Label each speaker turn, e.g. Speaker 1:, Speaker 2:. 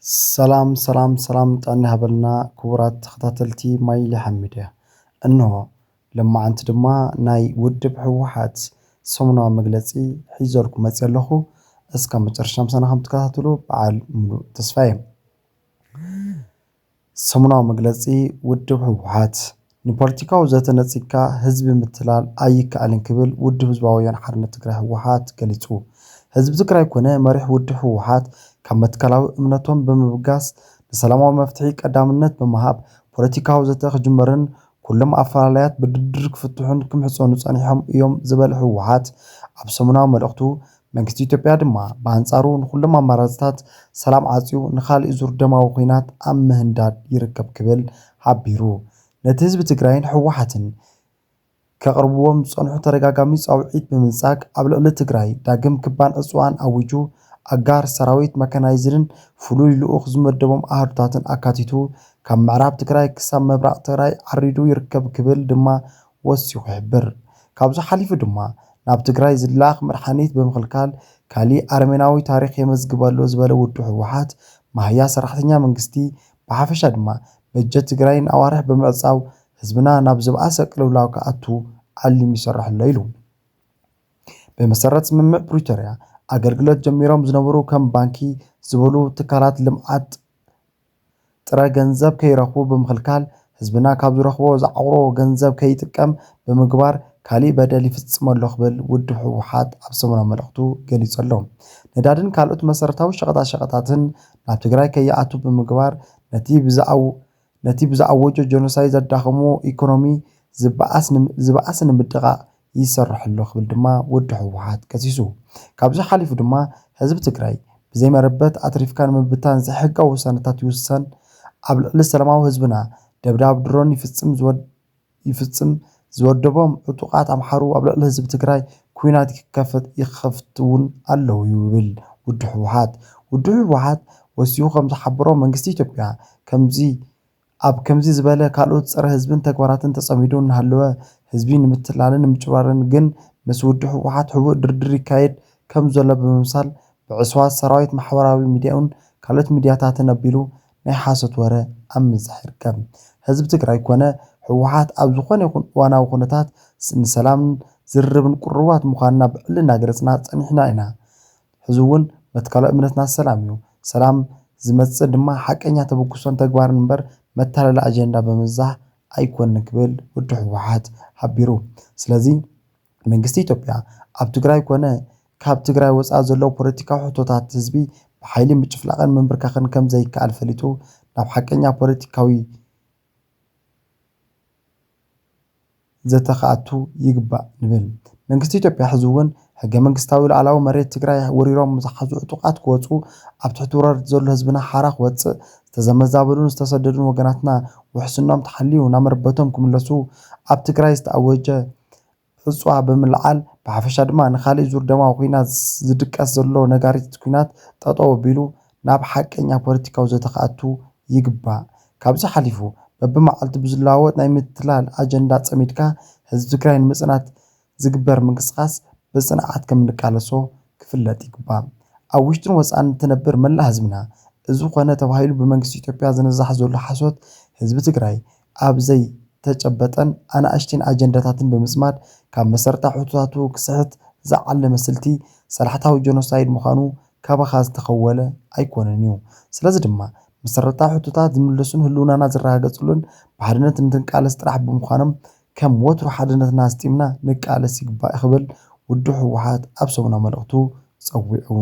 Speaker 1: سلام طعني هبلنا كورات تختاتلتي مايلي حميدة إنه لما أنت دما ناي ودب حوحات سمنا مجلسي حيزركم مسألهو اسكام بترشم سنة خم تكاتلو بعال ملو تصفيم سمنا مجلسي ودب حوحات نبارتيكا وزات نتسيكا حزب متلال أي كألين كبل ودب حزباويان حرنة تكره حوحات قلتو حزب تكره كونه مريح ودب حوحات كم متكلاو امنتهم بمبقاس بسلامو مفتحي قدامنت بمهاب بوليتيكاو زته جمرن كلهم افعاليات بددرك فتحون كم حصون صانيحهم يوم زبل حوحات ابسمنا ملختو منግስቲ ኢትዮጵያ ድማ በአንጻሩ ሁሉም አማራጭታት ሰላም አጽዩ ንኻል ዙር ደማው ኹይናት አብ ምህንዳድ ይርከብ ክብል ሓቢሩ ነቲ ህዝቢ ትግራይን ሕወሓትን ከቅርብዎም ጽንሑ ተረጋጋሚ ጻውዒት ብምንጻቅ ኣብ ልዕሊ ትግራይ ዳግም ክባን እጽዋን አውጁ አጋር ሰራዊት መካናይዝድን ፍሉይ ልኡኽ ዝመደቦም አህርታትን አካቲቱ ካብ ምዕራብ ትግራይ ክሳብ ምብራቕ ትግራይ ዓሪዱ ይርከብ ክብል ድማ ወሲኹ ይሕብር ካብዚ ሓሊፉ ድማ ናብ ትግራይ ዝላኽ መድሓኒት ብምኽልካል ካሊ አርሜናዊ ታሪኽ የመዝግበሎ ዝበለ ውድብ ሕወሓት ማህያ ሰራሕተኛ መንግስቲ ብሓፈሻ ድማ በጀት ትግራይን አዋርሕ ብምዕጻው ህዝብና ናብ ዝብኣሰ ቅልውላው ከኣቱ ዓሊም ይሰርሕ ኣሎ ኢሉ በመሰረት ስምምዕ ፕሪቶሪያ አገልግሎት ጀሚሮም ዝነበሩ ከም ባንኪ ዝበሉ ትካላት ልምዓት ጥረ ገንዘብ ከይረኽቡ ብምኽልካል ህዝብና ካብ ዝረኽቦ ዝዓውሮ ገንዘብ ከይጥቀም ብምግባር ካሊ በደል ይፍጽመሎ ክብል ውድብ ሕወሓት ኣብ ሰሙና መልእኽቱ ገሊጹ ኣሎ ነዳድን ካልኦት መሰረታዊ ሸቐጣሸቐጣትን ናብ ትግራይ ከይኣቱ ብምግባር ነቲ ብዝኣወጆ ጀኖሳይድ ዘዳኸሞ ኢኮኖሚ ዝበኣስ ንምድቓቕ ይሰርሕ ኣሎ ክብል ድማ ውድብ ሕወሓት ከሲሱ ካብዚ ሓሊፉ ድማ ህዝቢ ትግራይ ብዘይ መረበት ኣትሪፍካ ንምብታን ዘሕጋዊ ውሳነታት ይውሰን ኣብ ልዕሊ ሰላማዊ ህዝብና ደብዳብ ድሮን ይፍጽም ዝወደቦም ዕጡቃት ኣምሓሩ ኣብ ልዕሊ ህዝቢ ትግራይ ኩናት ይኸፍትውን ኣለዉ ይብል ውድብ ሕወሓት ወሲኹ ከም ዝሓበሮ መንግስቲ ኢትዮጵያ ከምዚ ዝበለ ካልኦት ፀረ ህዝብን ተግባራትን ተጸሚዱ እናሃለወ ህዝቢ ንምትላልን ንምጭባርን ግን ምስ ውድብ ሕወሓት ሕቡእ ድርድር ይካየድ ከም ዘሎ ብምምሳል ብዕስዋት ሰራዊት ማሕበራዊ ሚድያውን ካልኦት ሚድያታትን ኣቢሉ ናይ ሓሶት ወረ ኣብ ምዛሕ ይርከብ ህዝቢ ትግራይ ኮነ ሕወሓት ኣብ ዝኾነ ይኹን እዋናዊ ኩነታት ንሰላም ዝርብን ቁርባት ምዃንና ብዕልና ገለጽና ጸኒሕና ኢና ሕዚ እውን መትከላዊ እምነትና ሰላም እዩ ሰላም ዝመጽእ ድማ ሓቀኛ ተበግሶን ተግባርን እምበር መታለሊ ኣጀንዳ ብምዛሕ ኣይኮነን ክብል ውድብ ሕወሓት ሓቢሩ ስለዚ መንግስቲ ኢትዮጵያ ኣብ ትግራይ ኮነ ካብ ትግራይ ወጻኢ ዘሎ ፖለቲካዊ ሕቶታት ህዝቢ ብሓይሊ ምጭፍላቕን ምንብርካኽን ከም ዘይከኣል ፈሊጡ ናብ ሓቀኛ ፖለቲካዊ ዘተኸኣቱ ይግባእ ንብል መንግስቲ ኢትዮጵያ ሕዚ እውን ሕገ መንግስታዊ ሉዓላዊ መሬት ትግራይ ወሪሮም ዝሓዙ ዕጡቃት ክወፁ ኣብ ትሕቲ ወረርቲ ዘሎ ህዝብና ሓራ ክወፅእ ዝተዘመዛበሉን ዝተሰደዱን ወገናትና ውሕስኖም ተሓልዩ ናብ መረበቶም ክምለሱ ኣብ ትግራይ ዝተኣወጀ ዕፅዋ ብምልዓል ብሓፈሻ ድማ ንኻልእ ዙር ደማዊ ኩናት ዝድቀስ ዘሎ ነጋሪት ኩናት ጠጠው ኣቢሉ ናብ ሓቀኛ ፖለቲካዊ ዘተኸኣቱ ይግባእ ካብዚ ሓሊፉ በብመዓልቲ ብዝለዋወጥ ናይ ምትላል ኣጀንዳ ጸሚድካ ህዝቢ ትግራይ ንምጽናት ዝግበር ምንቅስቓስ ብጽንዓት ከም ንቃለሶ ክፍለጥ ይግባእ ኣብ ውሽጥን ወጻእን ትነብር መላእ ህዝብና እዚ ኮነ ተባሂሉ ብመንግስቲ ኢትዮጵያ ዝነዛሕ ዘሎ ሓሶት ህዝቢ ትግራይ ኣብ ዘይተጨበጠን ኣናእሽተን ኣጀንዳታትን ብምጽማድ ካብ መሰረታዊ ሕቶታቱ ክስሕት ዝዓለመ ስልቲ ሰላሕታዊ ጀኖሳይድ ምዃኑ ካባኻ ዝተኸወለ ኣይኮነን እዩ ስለዚ ድማ መሰረታዊ ሕቶታት ዝምለሱን ህልውናና ዝረጋገጽሉን ብሓድነት እንትንቃለስ ጥራሕ ብምዃኖም ከም ወትሩ ሓድነትና ኣስጢምና ንቃለስ ይግባእ ክብል ውድብ ሕወሓት ኣብ ሰሙና መልእኽቱ ጸዊዑ